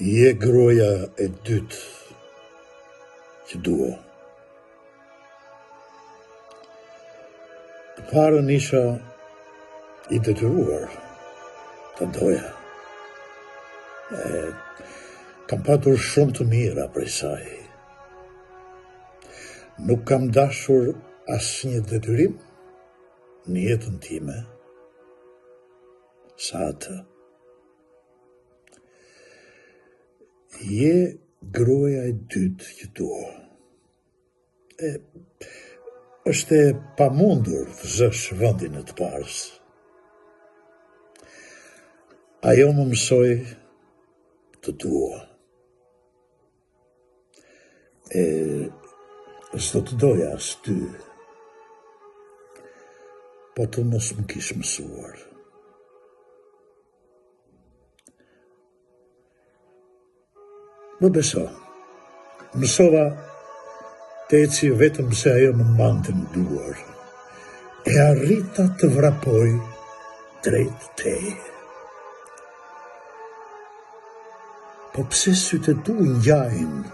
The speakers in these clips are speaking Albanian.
Je gruaja e dytë që dua. Të parën isha i detyruar të doja. Kam patur shumë të mira prej saj. Nuk kam dashur asnjë detyrim në jetën time sa atë. Je gruaja e dytë që dua. Është e pamundur të zësh vendin e të parës. Ajo më mësoi të dua. S'do të doja as ty, po të mos më kish mësuar. Më beso, mësova të eci vetëm se ajo më mbante në duar, e arrita të vrapoj drejt teje. Po pse sytë tu ngjajnë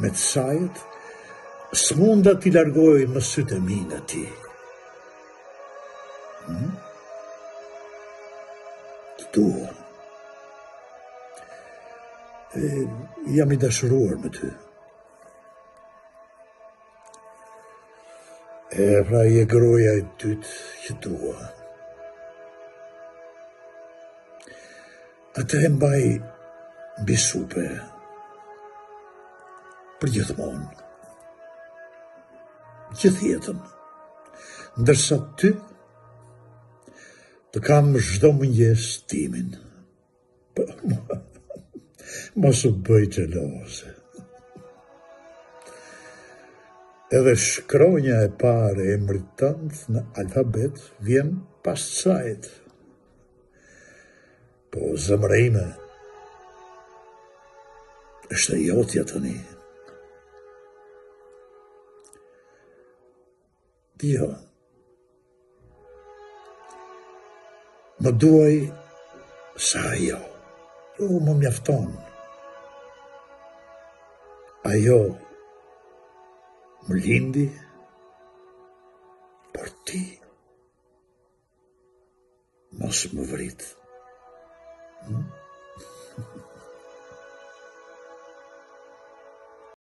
me të sajt, s'munda t'i largoj më sytë e mi nga ti. Të dua. Jam i dashuruar me ty. Pra je gruaja e dytë që dua. Atë e mbaj mbi supe për gjithmonë. Gjithë jetën. Ndërsa ty të kam çdo mëngjes timin. Mos u bëj xheloze. Edhe shkronja e parë e emrit tënd në alfabet vjen pas sajt. Po zemra ime është e jotja tani. Jo. Më duaj sa ajo. Më mjafton. Ajo më lindi, por ti mos më vrit.